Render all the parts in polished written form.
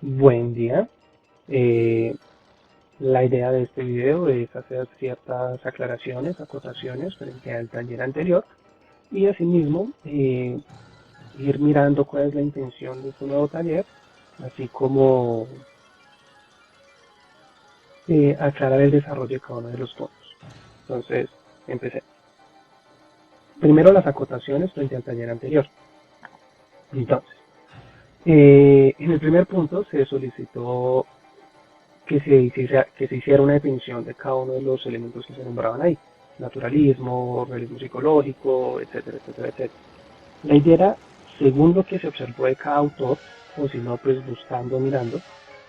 Buen día. Eh, la idea de este video es hacer ciertas aclaraciones, acotaciones frente al taller anterior y asimismo ir mirando cuál es la intención de este nuevo taller, así como aclarar el desarrollo de cada uno de los puntos. Entonces, empecemos. Primero las acotaciones frente al taller anterior. Entonces, en el primer punto se solicitó que se hiciera una definición de cada uno de los elementos que se nombraban ahí. Naturalismo, realismo psicológico, etcétera, etcétera, etcétera. La idea era, según lo que se observó de cada autor, o si no, pues buscando, mirando,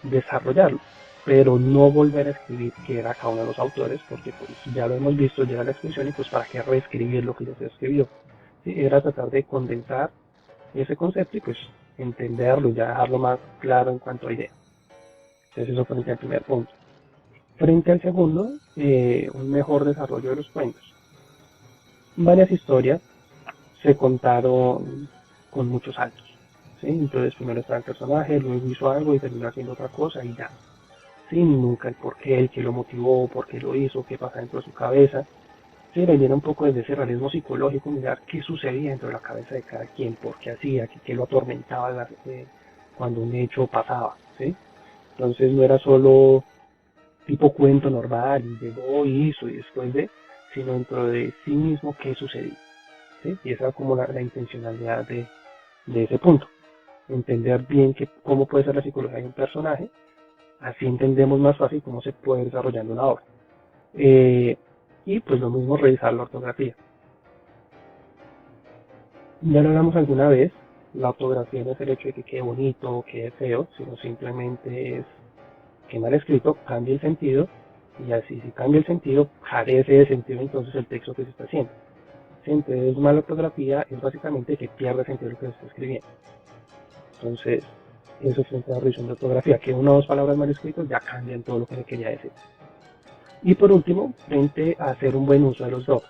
desarrollarlo, pero no volver a escribir qué era cada uno de los autores, porque pues ya lo hemos visto, llega la exposición y pues para qué reescribir lo que ya se escribió. Sí, era tratar de condensar ese concepto y pues entenderlo, ya dejarlo más claro en cuanto a idea. Entonces eso frente al primer punto. Frente al segundo, un mejor desarrollo de los cuentos. Varias historias se contaron con muchos saltos. ¿Sí? Entonces primero está el personaje, luego hizo algo y terminó haciendo otra cosa y ya. ¿Sí? Nunca el por qué, el que lo motivó, por qué lo hizo, qué pasa dentro de su cabeza. Sí, le viene un poco desde ese realismo psicológico, mirar qué sucedía dentro de la cabeza de cada quien, por qué hacía, qué lo atormentaba cuando un hecho pasaba. ¿Sí? Entonces no era solo tipo cuento normal y llegó y hizo y después de, sino dentro de sí mismo qué sucedió. ¿Sí? Y esa es como la intencionalidad de ese punto. Entender bien cómo puede ser la psicología de un personaje, así entendemos más fácil cómo se puede ir desarrollando una obra. Eh, y pues lo mismo revisar la ortografía. Ya lo hablamos alguna vez, la ortografía no es el hecho de que quede bonito o quede feo, sino simplemente es que mal escrito cambie el sentido y así si cambia el sentido, carece de sentido entonces el texto que se está haciendo. ¿Sí? Entonces mala ortografía es básicamente que pierde sentido lo que se está escribiendo. Entonces, eso frente a la revisión de ortografía, que una o dos palabras mal escritas ya cambian todo lo que se quería decir. Y por último, frente a hacer un buen uso de los docs.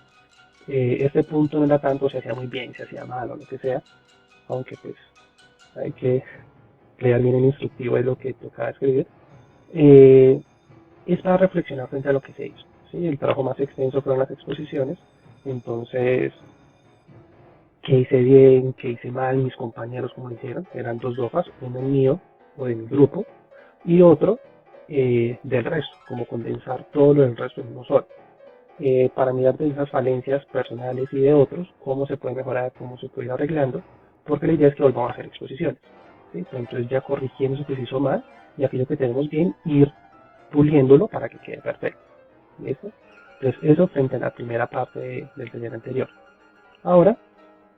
Este punto no era tanto si hacía muy bien, si hacía mal o lo que sea, aunque pues hay que leer bien el instructivo de lo que toca escribir. Eh, es para reflexionar frente a lo que se hizo. ¿Sí? El trabajo más extenso fueron las exposiciones, entonces, ¿qué hice bien? ¿Qué hice mal? Mis compañeros, como lo hicieron, eran dos hojas, uno mío o de mi grupo, y otro del resto, como condensar todo lo del resto en uno solo. Para mirar de esas falencias personales y de otros, cómo se puede mejorar, cómo se puede ir arreglando, porque la idea es que volvamos a hacer exposiciones. ¿Sí? Entonces ya corrigiendo eso que se hizo mal y aquello que tenemos bien, ir puliéndolo para que quede perfecto. ¿Listo? Entonces eso frente a la primera parte del taller anterior. Ahora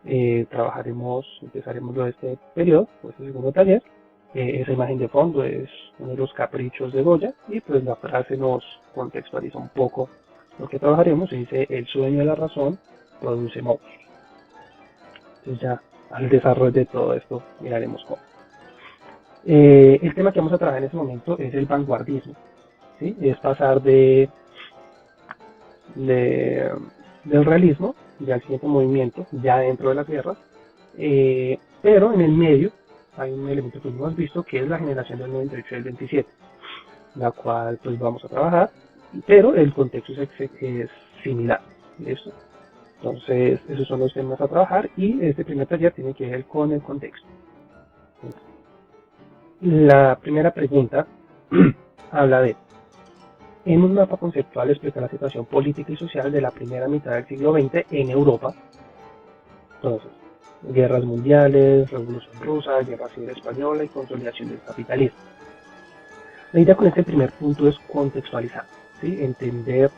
empezaremos lo de este periodo, pues el segundo taller. Esa imagen de fondo es uno de los caprichos de Goya y pues la frase nos contextualiza un poco lo que trabajaremos y dice el sueño de la razón produce monstruos. Entonces ya al desarrollo de todo esto miraremos cómo. El tema que vamos a trabajar en este momento es el vanguardismo, ¿sí? Es pasar de, del realismo ya al siguiente movimiento, ya dentro de las guerras, pero en el medio hay un elemento que no hemos visto que es la generación del 98 y del 27, la cual pues vamos a trabajar, pero el contexto es similar. ¿Listo? Entonces, esos son los temas a trabajar y este primer taller tiene que ver con el contexto. La primera pregunta habla de, en un mapa conceptual explica la situación política y social de la primera mitad del siglo XX en Europa. Entonces, guerras mundiales, revolución rusa, guerra civil española y consolidación del capitalismo. La idea con este primer punto es contextualizar, ¿sí? Entender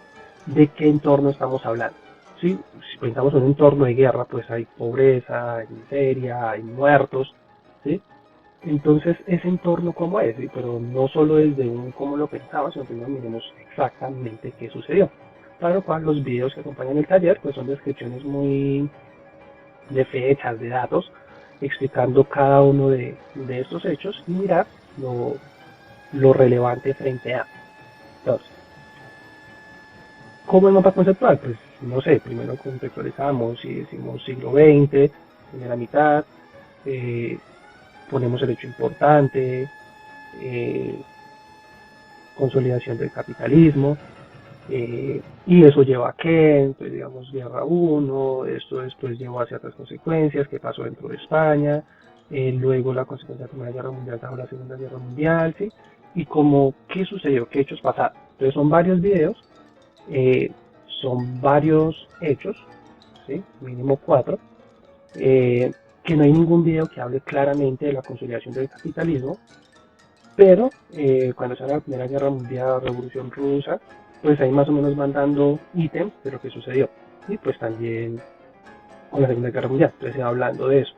de qué entorno estamos hablando. ¿Sí? Si pensamos en un entorno de guerra, pues hay pobreza, hay miseria, hay muertos, ¿sí? Entonces, ese entorno cómo es, ¿sí? Pero no solo desde un cómo lo pensaba, sino que miremos exactamente qué sucedió. Para lo cual, los videos que acompañan el taller, pues son descripciones muy de fechas, de datos, explicando cada uno de estos hechos y mirar lo relevante frente a. Entonces, ¿cómo el mapa conceptual? Pues no sé, primero contextualizamos y decimos siglo XX, primera mitad, eh, ponemos el hecho importante, consolidación del capitalismo, y eso lleva a qué, entonces digamos guerra 1, esto después llevó a ciertas consecuencias, qué pasó dentro de España, luego la consecuencia de la Primera Guerra Mundial bajo la Segunda Guerra Mundial, ¿sí? Y como qué sucedió, qué hechos pasaron. Entonces son varios videos, eh, son varios hechos, ¿sí? Mínimo 4, que no hay ningún video que hable claramente de la consolidación del capitalismo, pero cuando sale la Primera Guerra Mundial, Revolución Rusa, pues ahí más o menos van dando ítems de lo que sucedió. Y pues también con la Segunda Guerra Mundial, entonces se va hablando de eso.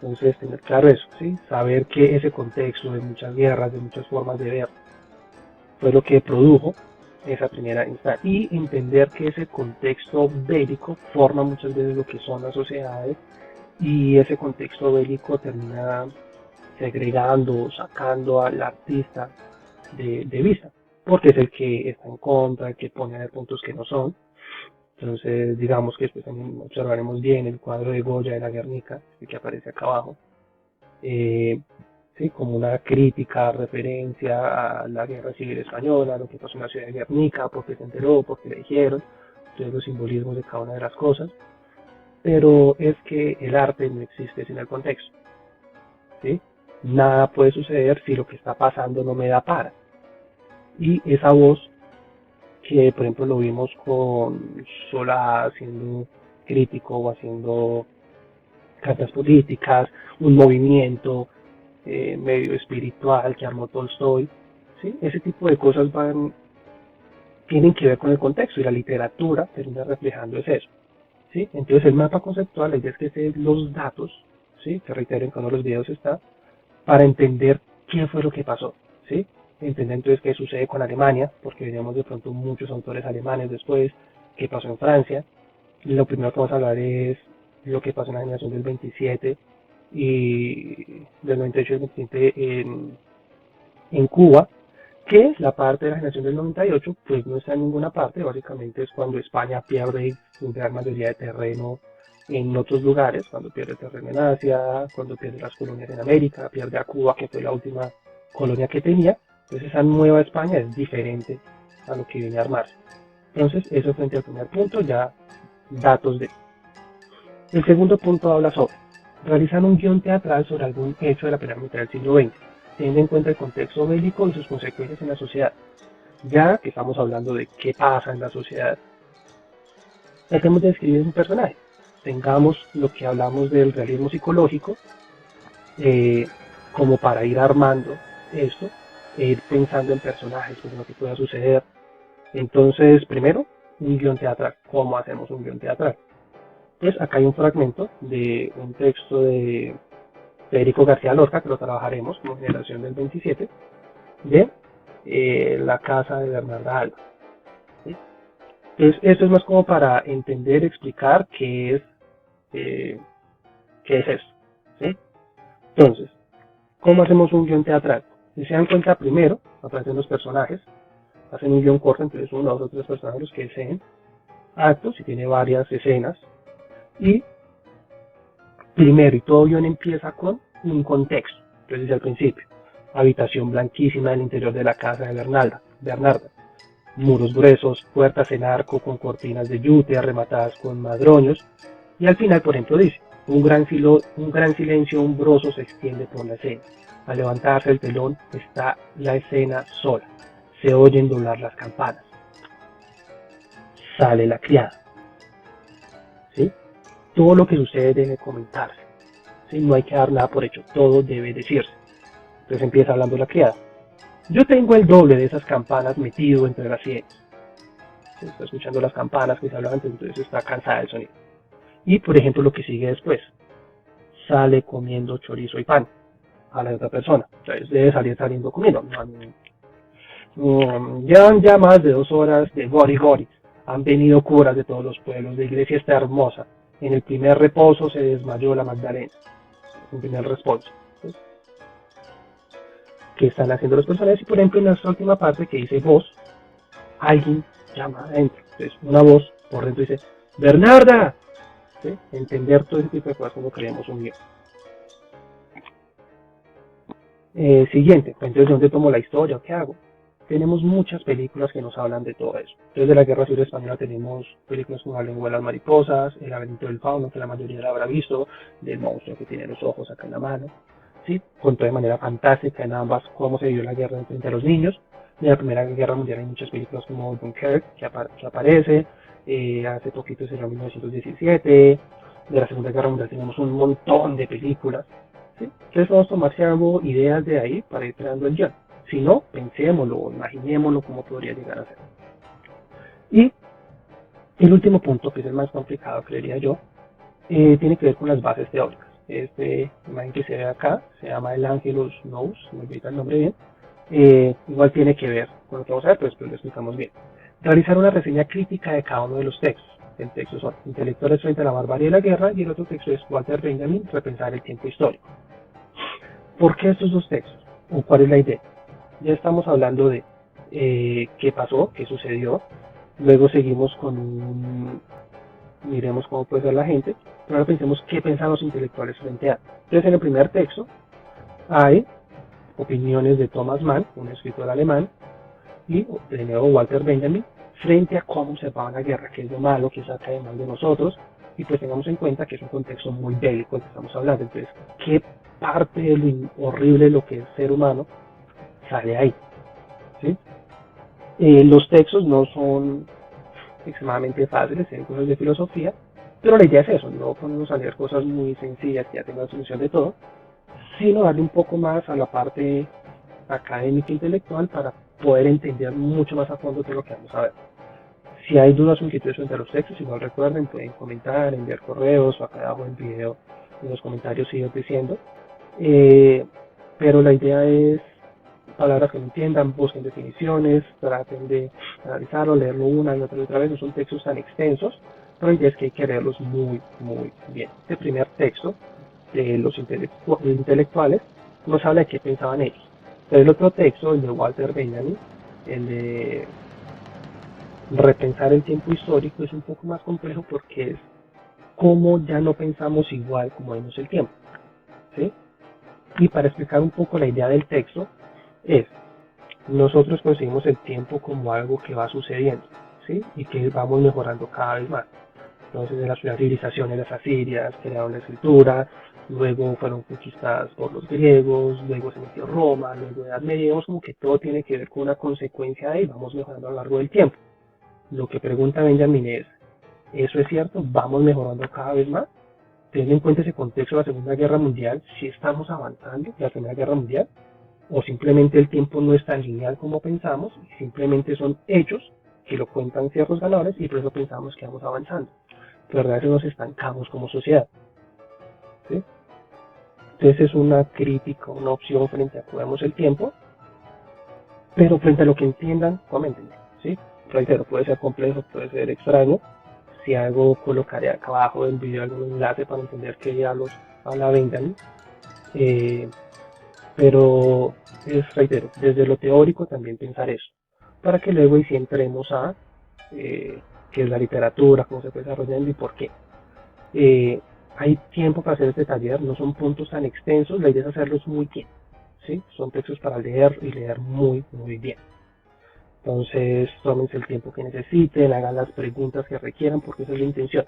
Entonces tener claro eso, ¿sí? Saber que ese contexto de muchas guerras, de muchas formas de ver, fue lo que produjo esa primera instancia. Y entender que ese contexto bélico forma muchas veces lo que son las sociedades, y ese contexto bélico termina segregando, sacando al artista de vista, porque es el que está en contra, el que pone a ver puntos que no son. Entonces, digamos que después también observaremos bien el cuadro de Goya de la Guernica, el que aparece acá abajo, eh, ¿sí? Como una crítica, referencia a la Guerra Civil Española, lo que pasó en la ciudad de Guernica, porque se enteró, porque le dijeron, entonces los simbolismos de cada una de las cosas. Pero es que el arte no existe sin el contexto, ¿sí? Nada puede suceder si lo que está pasando no me da para. Y esa voz que, por ejemplo, lo vimos con Solá haciendo crítico o haciendo cartas políticas, un movimiento medio espiritual que armó Tolstoy, ¿sí? Ese tipo de cosas tienen que ver con el contexto, y la literatura termina reflejando es eso, ¿sí? Entonces el mapa conceptual, la idea es que sean los datos, ¿sí? Que reitero en cada uno de los videos está, para entender qué fue lo que pasó, ¿sí? Entender entonces qué sucede con Alemania, porque veníamos de pronto muchos autores alemanes después, qué pasó en Francia. Lo primero que vamos a hablar es lo que pasó en la generación del 27 y del 98 y del 27 en Cuba, que la parte de la generación del 98 pues no está en ninguna parte. Básicamente es cuando España pierde su gran mayoría de terreno en otros lugares, cuando pierde terreno en Asia, cuando pierde las colonias en América, pierde a Cuba, que fue la última colonia que tenía. Entonces esa nueva España es diferente a lo que viene a armarse. Entonces eso frente al primer punto, ya datos de. El segundo punto habla sobre realizar un guión teatral sobre algún hecho de la primera mitad del siglo XX, teniendo en cuenta el contexto bélico y sus consecuencias en la sociedad. Ya que estamos hablando de qué pasa en la sociedad, tratemos de describir un personaje. Tengamos lo que hablamos del realismo psicológico, eh, como para ir armando esto, e ir pensando en personajes, pues, en lo que pueda suceder. Entonces, primero, un guión teatral. ¿Cómo hacemos un guión teatral? Pues acá hay un fragmento de un texto de Federico García Lorca, que lo trabajaremos como generación del 27, de La Casa de Bernarda Alba, ¿sí? Entonces, esto es más como para entender, explicar eh, qué es esto, ¿sí? Entonces, ¿cómo hacemos un guión teatral? Si se dan cuenta, primero aparecen los personajes, hacen un guión corto, entonces 1, 2 o 3 personajes los que deseen, actos, y tiene varias escenas, y primero y todo guión empieza con un contexto. Entonces dice al principio, habitación blanquísima en el interior de la casa de Bernarda, muros gruesos, puertas en arco con cortinas de yute rematadas con madroños, y al final, por ejemplo, dice, un gran silencio umbroso se extiende por la escena. Al levantarse el telón está la escena sola. Se oyen doblar las campanas. Sale la criada, ¿sí? Todo lo que sucede debe comentarse, ¿sí? No hay que dar nada por hecho, todo debe decirse. Entonces empieza hablando la criada. Yo tengo el doble de esas campanas metido entre las sienes. Se está escuchando las campanas que se hablaban antes, entonces está cansada del sonido. Y por ejemplo lo que sigue después, sale comiendo chorizo y pan a la otra persona. Entonces debe salir saliendo comiendo. Llevan ya más de 2 horas de gori gori. Han venido curas de todos los pueblos. La iglesia está hermosa. En el primer reposo se desmayó la Magdalena. En el primer reposo. ¿Sí? ¿Qué están haciendo los personajes? Y por ejemplo en esta última parte que dice voz, alguien llama adentro. Entonces una voz por dentro dice, Bernarda. ¿Sí? Entender todo ese tipo de cosas cuando creemos un guión. Siguiente, pues entonces ¿de dónde tomo la historia? ¿Qué hago? Tenemos muchas películas que nos hablan de todo eso. Entonces de la Guerra Civil Española tenemos películas como La lengua de las mariposas, El laberinto del fauno, que la mayoría la habrá visto, del monstruo que tiene los ojos acá en la mano, ¿sí? Contó de manera fantástica en ambas cómo se dio la guerra entre los niños. De la Primera Guerra Mundial hay muchas películas como Dunkirk, que aparece, hace poquito se en 1917, de la Segunda Guerra Mundial tenemos un montón de películas, ¿sí? Entonces vamos a tomarse algo, ideas de ahí para ir creando el guión. Si no, pensémoslo, imaginémoslo cómo podría llegar a ser. Y el último punto, que es el más complicado, creería yo, tiene que ver con las bases teóricas. Este imagen que se ve acá se llama el Angelus Nous, me olvida el nombre bien. Igual tiene que ver con lo que vamos a ver, pero después lo explicamos bien. Realizar una reseña crítica de cada uno de los textos. El texto son Intelectuales frente a la barbarie de la guerra y el otro texto es Walter Benjamin, Repensar el tiempo histórico. ¿Por qué estos dos textos? ¿O cuál es la idea? Ya estamos hablando de qué pasó, qué sucedió. Luego seguimos con miremos cómo puede ser la gente, pero ahora pensemos qué pensan los intelectuales frente a. Entonces en el primer texto hay opiniones de Thomas Mann, un escritor alemán, y de nuevo Walter Benjamin, frente a cómo observaba la guerra, qué es lo malo, qué saca de mal de nosotros, y pues tengamos en cuenta que es un contexto muy bélico el que estamos hablando. Entonces, ¿qué parte de lo horrible de lo que es ser humano sale ahí? ¿Sí? Los textos no son extremadamente fáciles, en cosas de filosofía, pero la idea es eso, no ponernos a leer cosas muy sencillas que ya tengan solución de todo, sino darle un poco más a la parte académica e intelectual para poder entender mucho más a fondo de lo que vamos a ver. Si hay dudas o inquietudes entre los textos, igual recuerden, pueden comentar, enviar correos o acá abajo en el video, en los comentarios sigo diciendo. Eh, pero la idea es palabras que no entiendan, busquen definiciones, traten de analizarlo, leerlo una y otra vez. No son textos tan extensos, pero la idea es que hay que leerlos muy, muy bien. Este primer texto de los intelectuales nos habla de qué pensaban ellos. Pero el otro texto, el de Walter Benjamin, el de repensar el tiempo histórico, es un poco más complejo porque es cómo ya no pensamos igual como vemos el tiempo, ¿sí? Y para explicar un poco la idea del texto, es nosotros concebimos el tiempo como algo que va sucediendo, ¿sí? Y que vamos mejorando cada vez más. Entonces, de las civilizaciones, las asirias crearon la escritura, luego fueron conquistadas por los griegos, luego se metió Roma, luego Edad Media, digamos como que todo tiene que ver con una consecuencia de ahí, vamos mejorando a lo largo del tiempo. Lo que pregunta Benjamin es, ¿eso es cierto? ¿Vamos mejorando cada vez más? Teniendo en cuenta ese contexto de la Segunda Guerra Mundial, si estamos avanzando en la Primera Guerra Mundial, o simplemente el tiempo no es tan lineal como pensamos, y simplemente son hechos que lo cuentan ciertos ganadores y por eso pensamos que vamos avanzando. Pero en realidad nos estancamos como sociedad, ¿sí? Entonces es una crítica, una opción frente a cómo vemos el tiempo, pero frente a lo que entiendan, comenten, ¿sí? Reitero, puede ser complejo, puede ser extraño. Si algo colocaré acá abajo del video algún enlace para entender qué diablos habla Benjamin. Eh, pero es, reitero, desde lo teórico también pensar eso, para que luego y si entremos a qué es la literatura, cómo se puede desarrollando y por qué. Eh, hay tiempo para hacer este taller, no son puntos tan extensos, la idea es hacerlos muy bien, ¿sí? Son textos para leer y leer muy, muy bien. Entonces, tómense el tiempo que necesiten, hagan las preguntas que requieran, porque esa es la intención.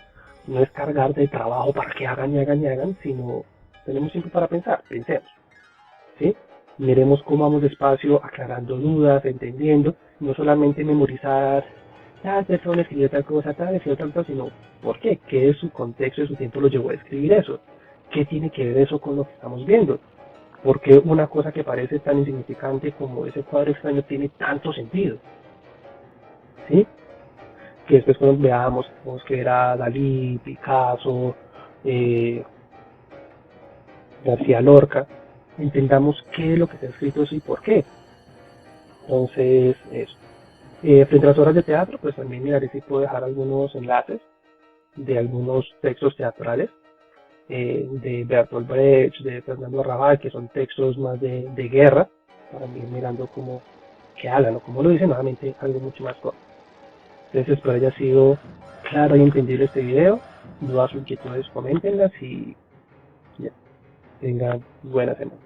No es cargar de trabajo para que hagan y hagan y hagan, sino tenemos tiempo para pensar, pensemos, ¿sí? Miremos cómo vamos despacio, aclarando dudas, entendiendo, no solamente memorizar, tal persona escribió tal cosa, tal, escribió tal cosa, sino ¿por qué? ¿Qué es su contexto de su tiempo lo llevó a escribir eso? ¿Qué tiene que ver eso con lo que estamos viendo? Porque una cosa que parece tan insignificante como ese cuadro extraño tiene tanto sentido, ¿sí? Que después cuando veamos, tenemos que ver a Dalí, Picasso, eh, García Lorca, entendamos qué es lo que está escrito eso y por qué. Entonces, eso. Frente a las obras de teatro, pues también miraré si puedo dejar algunos enlaces de algunos textos teatrales de Bertolt Brecht, de Fernando Arrabal, que son textos más de guerra, para mí mirando cómo que hablan o como lo dicen, nuevamente algo mucho más corto. Entonces espero haya sido claro y entendible este video. Dudas o inquietudes, coméntenlas y ya, tengan buena semana.